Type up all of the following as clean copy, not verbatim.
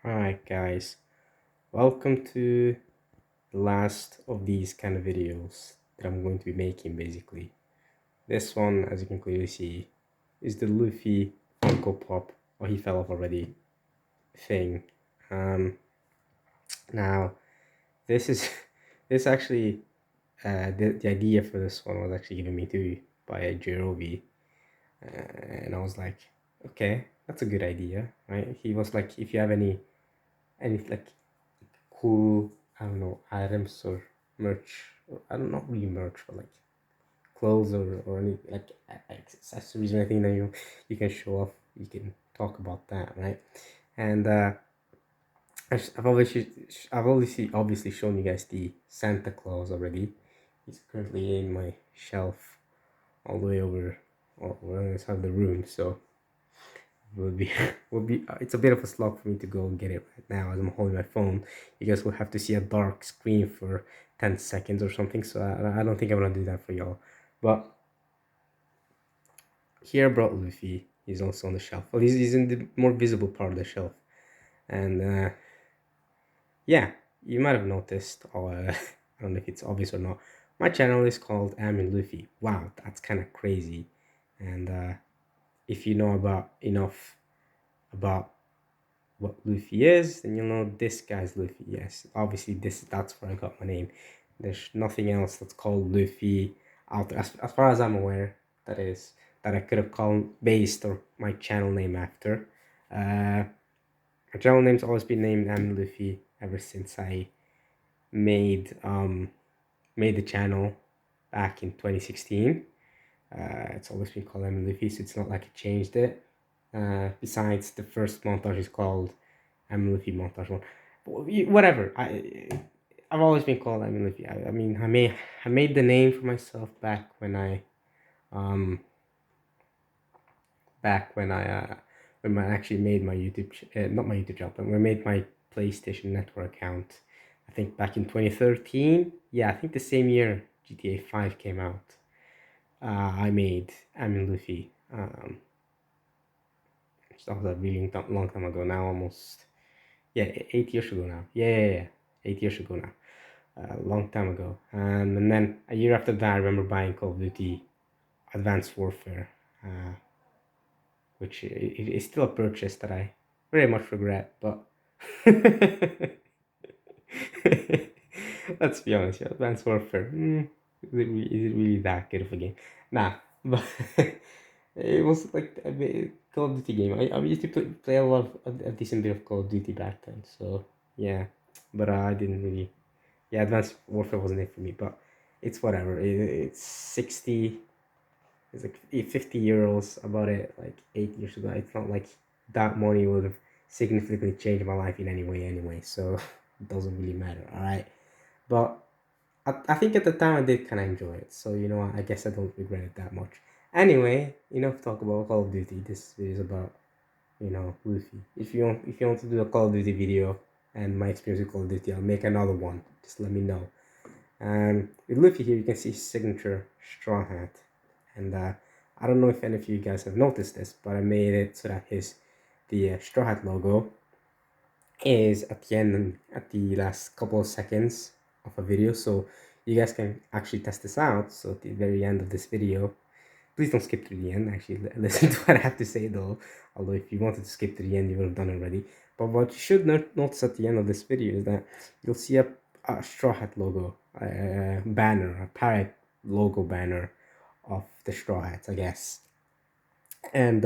Alright guys, welcome to the last of these kind of videos that I'm going to be making basically. This one, as you can clearly see, is the Luffy Funko Pop, or he fell off already, thing. Um, Now, this is, this actually, the idea for this one was actually given me to by a Jerobi. And I was like, okay, that's a good idea, right? He was like, if you have any like cool, I don't know, items or merch, or I don't know, not really merch, but like clothes or any like accessories or anything that you can show off, you can talk about that, right? And I've obviously shown you guys the Santa Claus already. He's currently in my shelf all the way over on the side of the room, so will be it's a bit of a slog for me to go and get it right now as I'm holding my phone. You guys will have to see a dark screen for 10 seconds or something, so I don't think I'm gonna do that for y'all. But here I brought Luffy. He's also on the shelf. Well, he's in the more visible part of the shelf. And yeah, you might have noticed, or I don't know if it's obvious or not, my channel is called Amin Luffy. Wow, that's kind of crazy. And if you know about enough about what Luffy is, then you'll know this guy's Luffy. Yes, obviously that's where I got my name. There's nothing else that's called Luffy out there, as far as I'm aware, that is, that I could have called based or my channel name after. My channel name's always been named I'm Luffy ever since I made made the channel back in 2016. It's always been called I'm Luffy, so it's not like I changed it. Besides, the first montage is called I'm Luffy montage one. Whatever. I've always been called I'm Luffy. I mean, I made the name for myself um when I actually made my YouTube not my YouTube channel, but when I made my PlayStation Network account. I think back in 2013. Yeah, I think the same year GTA 5 came out. I made I'm Luffy. That was a really long time ago now, almost. Yeah, 8 years ago now. Yeah. 8 years ago now. A long time ago. And then a year after that, I remember buying Call of Duty Advanced Warfare, which is still a purchase that I very much regret, but let's be honest, yeah, Advanced Warfare, is it really that good of a game? Nah, but it was like a Call of Duty game. I used to play a lot of a decent bit of Call of Duty back then, so yeah, but I didn't really. Yeah, Advanced Warfare wasn't it for me, but it's whatever. It's 60. It's like 50 euros. I bought it like 8 years ago. It's not like that money would have significantly changed my life in any way anyway, so it doesn't really matter. All right, but I think at the time I did kind of enjoy it, so you know I guess I don't regret it that much. Anyway, enough talk about Call of Duty. This video is about Luffy. If you want to do a Call of Duty video and my experience with Call of Duty, I'll make another one. Just let me know. With Luffy here, you can see his signature straw hat, and I don't know if any of you guys have noticed this, but I made it so that the straw hat logo is at the end, at the last couple of seconds of a video, so you guys can actually test this out. So at the very end of this video, please don't skip to the end. Actually, listen to what I have to say though. Although if you wanted to skip to the end, you would have done already. But what you should notice at the end of this video is that you'll see a straw hat logo, a banner, a parrot logo banner of the straw hats, I guess. And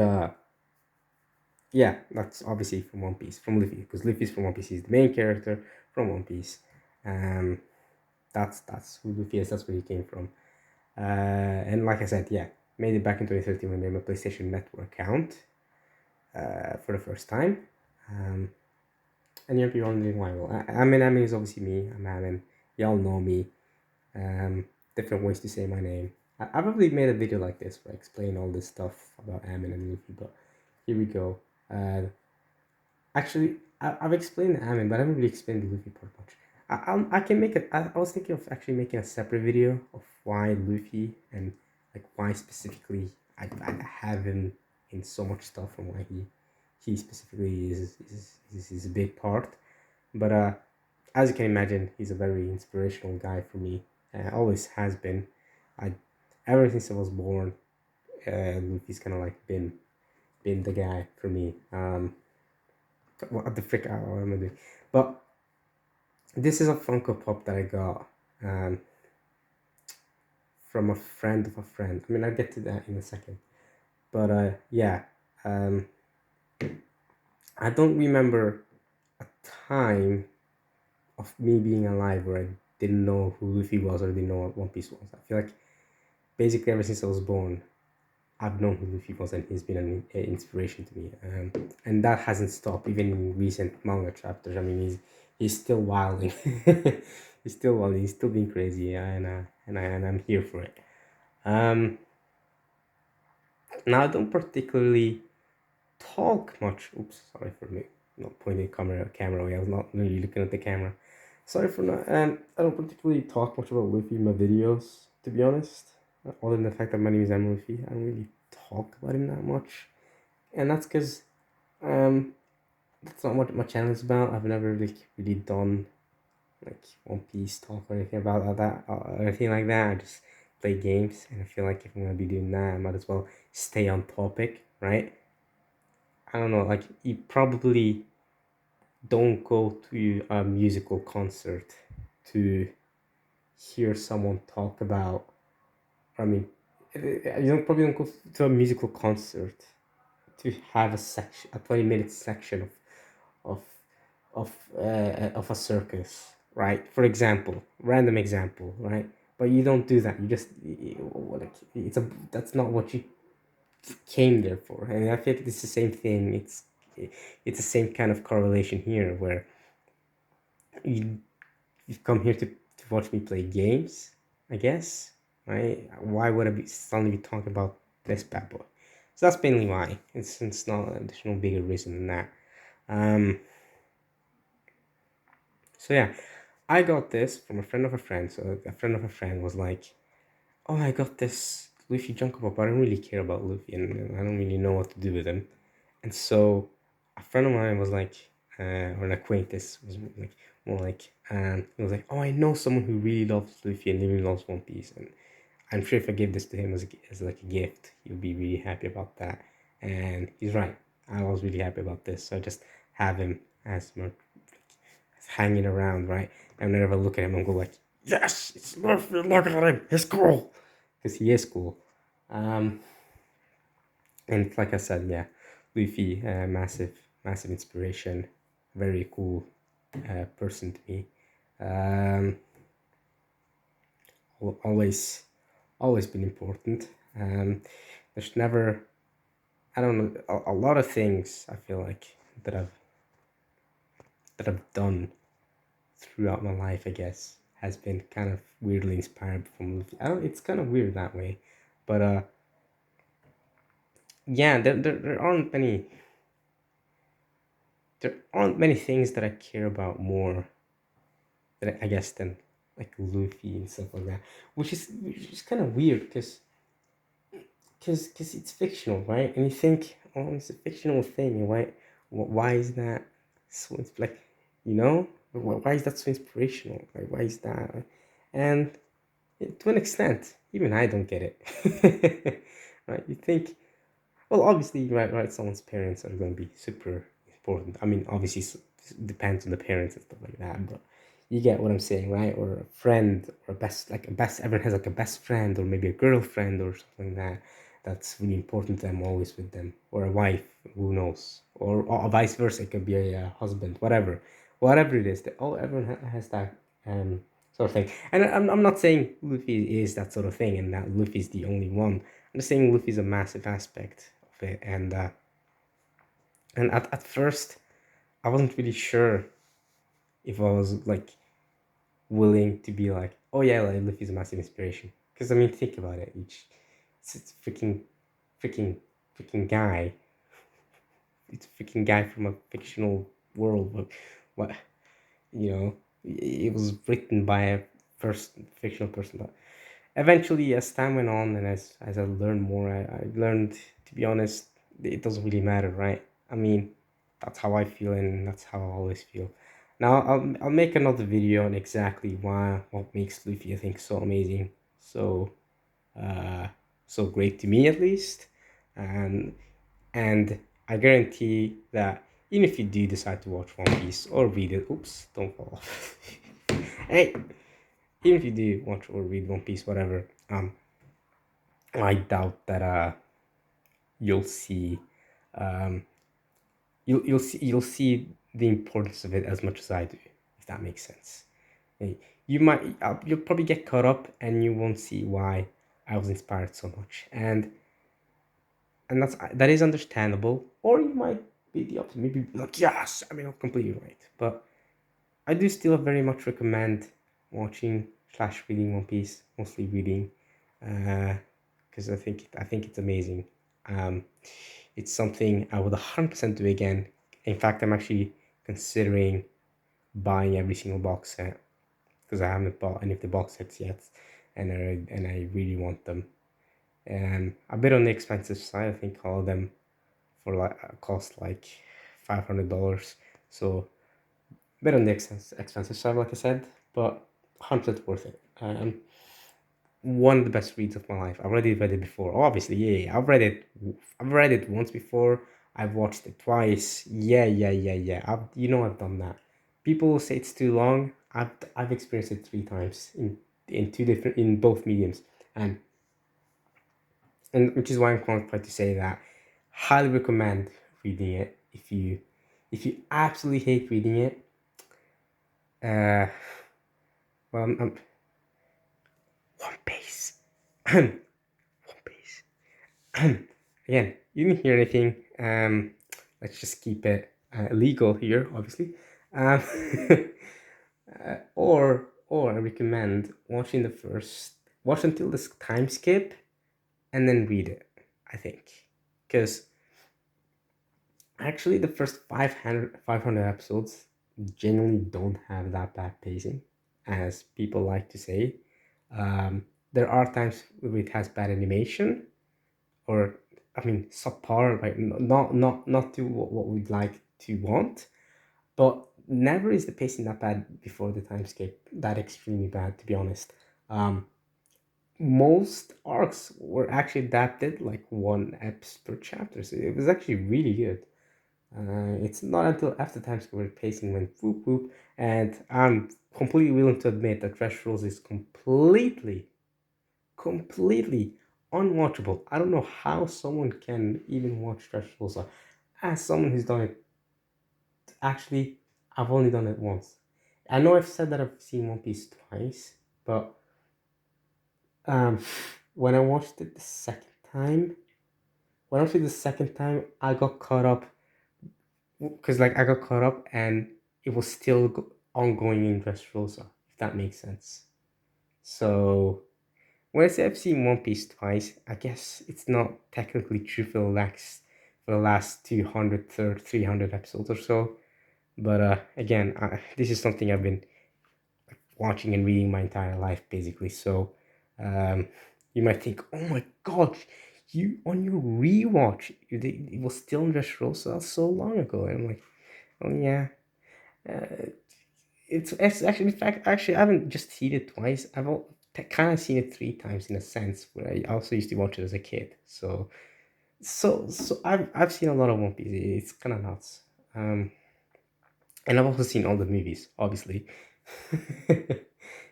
yeah, that's obviously from One Piece, from Luffy, because Luffy's from One Piece. He's the main character from One Piece. Um, that's who Luffy is. That's where he came from. And like I said, yeah, made it back in 2013 when I made my PlayStation Network account for the first time. And you'll be wondering why. Well, Amin is obviously me. I'm Amin. Y'all know me. Different ways to say my name. I probably made a video like this where I explain all this stuff about Amin and Luffy, but here we go. Actually, I've explained the Amin, but I haven't really explained the Luffy part much. I can make it. I was thinking of actually making a separate video of why Luffy and like why specifically I have him in so much stuff and why he specifically is a big part. But as you can imagine, he's a very inspirational guy for me. Always has been. I ever since I was born, Luffy's kind of like been the guy for me. What the frick? What am I doing? But this is a Funko Pop that I got um, from a friend of a friend. I mean, I'll get to that in a second. But yeah, um, I don't remember a time of me being alive where I didn't know who Luffy was or didn't know what One Piece was. I feel like basically ever since I was born, I've known who Luffy was, and he's been an inspiration to me. And that hasn't stopped even in recent manga chapters. I mean, he's still wilding. He's still wilding. He's still being crazy, and I'm here for it. Um, Now I don't particularly talk much. Oops, sorry for me not pointing the camera away. I was not really looking at the camera. Sorry for not. I don't particularly talk much about Luffy in my videos, to be honest. Other than the fact that my name is Luffy, I don't really talk about him that much, and that's because um that's not what my channel is about. I've never like really done like One Piece talk or anything about that or anything like that. I just play games, and I feel like if I'm gonna be doing that, I might as well stay on topic, right? I don't know, like you probably don't go to a musical concert to hear someone talk about. I mean, you don't probably don't go to a musical concert to have a section, a 20-minute section of of a circus, right? For example, random example, right? But you don't do that. You just like it's a that's not what you came there for. And I think it's the same thing. It's the same kind of correlation here, where you you've come here to watch me play games, I guess, right? Why would I be suddenly be talking about this bad boy? So that's mainly why. It's not there's no bigger reason than that. Um, so yeah, I got this from a friend of a friend. So a friend of a friend was like, "Oh, I got this Luffy Junko Pop, but I don't really care about Luffy, and I don't really know what to do with him." And so a friend of mine was like, or an acquaintance was like, more like, he was like, "Oh, I know someone who really loves Luffy and really loves One Piece, and I'm sure if I give this to him as like a gift, he'll be really happy about that." And he's right. I was really happy about this, so I just have him as my hanging around, right? And whenever I look at him, I'm go like, "Yes, it's Luffy. Look at him. He's cool," because he is cool. Um, and like I said, yeah, Luffy, massive inspiration, very cool person to me. Um, always, always been important. There's never, I don't know, a lot of things I feel like that I've done throughout my life, I guess, has been kind of weirdly inspired from Luffy. I don't, it's kind of weird that way, but yeah, there aren't many things that I care about more than I guess than like Luffy and stuff like that, which is kind of weird because it's fictional, right? And you think, oh, it's a fictional thing, right? Why is that so? It's like, you know, why is that so inspirational? Like, why is that? And to an extent, even I don't get it, right? You think, well, obviously, right, someone's parents are going to be super important. I mean, obviously, it depends on the parents and stuff like that, but you get what I'm saying, right? Or a friend, or a best, everyone has like a best friend, or maybe a girlfriend, or something like that. That's really important to them, always with them, or a wife, who knows, or vice versa. It could be a husband, whatever it is. That everyone has that sort of thing. And I'm not saying Luffy is that sort of thing, and that Luffy is the only one. I'm just saying Luffy is a massive aspect of it, and at first I wasn't really sure if I was like willing to be like, oh yeah, like Luffy's a massive inspiration. Because I mean, think about it. It's freaking, freaking guy. It's a freaking guy from a fictional world. But what you know, it was written by a first fictional person. But eventually, as time went on, and as I learned more, I learned, to be honest, it doesn't really matter, right? I mean, that's how I feel, and that's how I always feel. Now, I'll make another video on exactly what makes Luffy, I think, so amazing, so uh, so great to me at least, and and I guarantee that even if you do decide to watch One Piece or read it, oops, don't fall off. Hey, even if you do watch or read One Piece, whatever, I doubt that you'll see um you'll see the importance of it as much as I do, if that makes sense. You might you'll probably get caught up and you won't see why I was inspired so much, and that is understandable. Or you might be the opposite, maybe be like, yes, I mean, I'm completely right, but I do still very much recommend watching slash reading One Piece, mostly reading, because I think it's amazing. Um, it's something I would 100% do again. In fact, I'm actually considering buying every single box set because I haven't bought any of the box sets yet, and I really want them. A bit on the expensive side. I think all of them for like cost like $500. So a bit on the expensive side, like I said, but 100% worth it. One of the best reads of my life. I've already read it before. Obviously, yeah. I've read it. I've read it once before. I've watched it twice. Yeah. I've done that. People say it's too long. I've experienced it 3 times in both mediums, and which is why I'm qualified to say that. Highly recommend reading it if you absolutely hate reading it. Uh, well, One Piece. One Piece. Again, you didn't hear anything. Let's just keep it legal here, obviously. Um, or I recommend watch until this time skip, and then read it. I think, because actually the first 500 episodes generally don't have that bad pacing, as people like to say. There are times where it has bad animation, or I mean subpar, like not to what we'd like to want, but never is the pacing that bad before the timescape that extremely bad, to be honest. Um, most arcs were actually adapted like one episode per chapter, so it was actually really good. It's not until after timescape where the pacing went whoop whoop, and I'm completely willing to admit that Trash Rules is completely unwatchable. I don't know how someone can even watch Trash Tulsa. As someone who's done it, actually, I've only done it once. I know I've said that I've seen One Piece twice, but um, when I watched it the second time, I got caught up because I got caught up and it was still ongoing in Dressrosa, if that makes sense. So when I say I've seen One Piece twice, I guess it's not technically true for the last 200 or 300 episodes or so. But again, this is something I've been watching and reading my entire life, basically. So um, you might think, oh my gosh, you on your rewatch, it was still in Dressrosa so long ago. And I'm like, oh yeah. Uh, it's actually, in fact, actually, I haven't just seen it twice. I've kind of seen it 3 times in a sense, where I also used to watch it as a kid. So I've seen a lot of One Piece. It's kind of nuts. And I've also seen all the movies, obviously.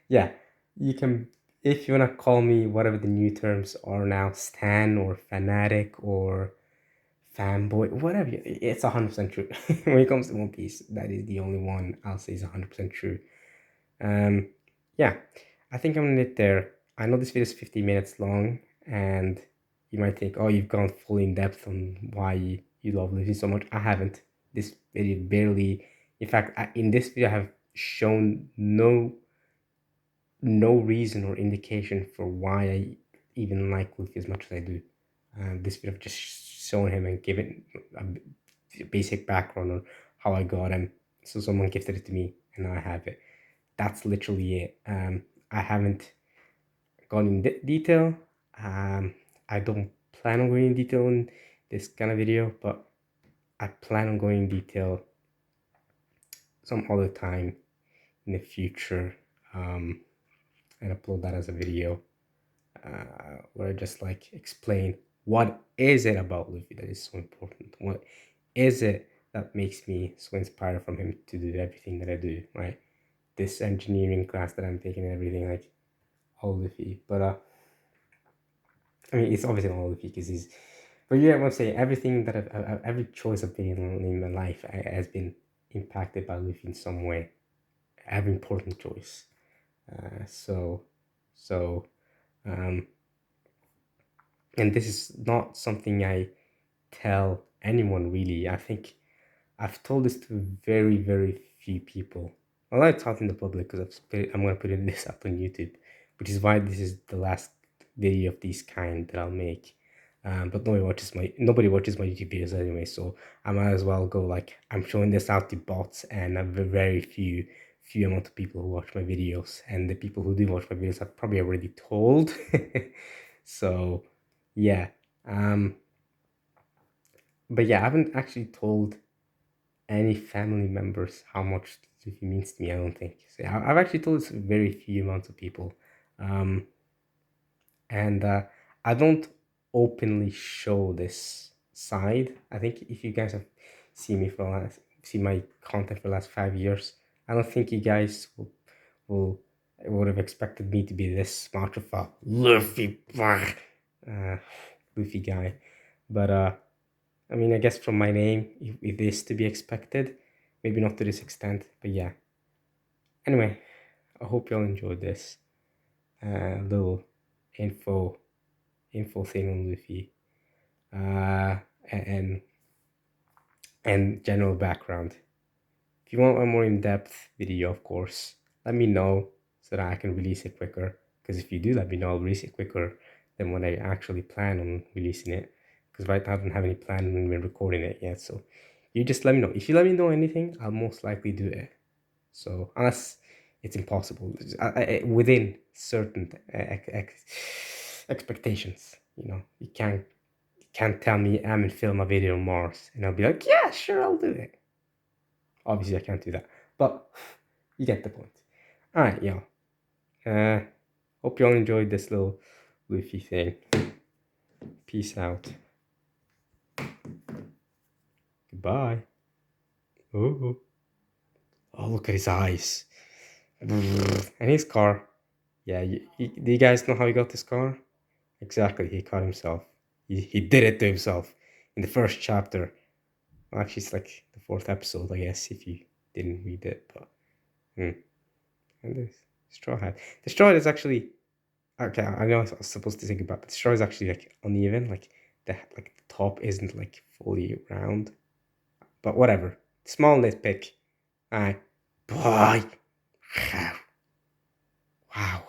Yeah, you can, if you wanna call me whatever the new terms are now, stan or fanatic or fanboy, whatever. It's 100% true. When it comes to One Piece, that is the only one I'll say is 100% true. Um, yeah, I think I'm gonna end it there. I know this video is 50 minutes long, and you might think, oh, you've gone full in depth on why you love Luffy so much. I haven't. This video barely. In fact, in this video, I have shown no reason or indication for why I even like Luffy as much as I do. This video, I've just shown him and given a basic background on how I got him. So someone gifted it to me, and now I have it. That's literally it. I haven't gone in detail. I don't plan on going in detail in this kind of video, but I plan on going in detail some other time in the future, and upload that as a video, where I just like explain what is it about Luffy that is so important. What is it that makes me so inspired from him to do everything that I do, right? This engineering class that I'm taking and everything, like all Luffy. But I mean, it's obviously not all Luffy because he's. But yeah, I want to say everything that every choice I've been in my life has been impacted by Luffy in some way. Every important choice. So, so, um, and this is not something I tell anyone really. I think I've told this to very, very few people. Well, I taught in the public because I'm gonna put this up on YouTube, which is why this is the last video of this kind that I'll make. But nobody watches my YouTube videos anyway, so I might as well go like I'm showing this out to bots and a very few amount of people who watch my videos, and the people who do watch my videos I've probably already told. So yeah, but yeah, I haven't actually told any family members how much Luffy means to me. I don't think. So I've actually told this to very few amounts of people, um, and I don't openly show this side. I think if you guys have seen me for last, see my content for the last 5 years, I don't think you guys will would have expected me to be this much of a Luffy guy, but I mean, I guess from my name, it is to be expected. Maybe not to this extent, but yeah. Anyway, I hope y'all enjoyed this little info info thing on Luffy, uh, and and general background. If you want a more in-depth video, of course, let me know so that I can release it quicker. Because if you do let me know, I'll release it quicker than when I actually plan on releasing it. Because right now I don't have any plan when we're recording it yet. So you just let me know. If you let me know anything, I'll most likely do it. So unless it's impossible, within certain expectations, you can't tell me I'm in film a video on Mars and I'll be like, yeah, sure, I'll do it. Obviously, I can't do that, but you get the point. All right, y'all. Hope y'all enjoyed this little Luffy thing. Peace out. Goodbye. Oh, look at his eyes. And his car. Yeah, do you guys know how he got this car? Exactly, he caught himself. He did it to himself in the first chapter. Well, actually, it's like the fourth episode, I guess, if you didn't read it. But and this straw hat. The straw hat is actually okay. I know I was supposed to think about, but the straw is actually like uneven. Like the top isn't like fully round. But whatever. Small nitpick. Alright. Bye. Wow.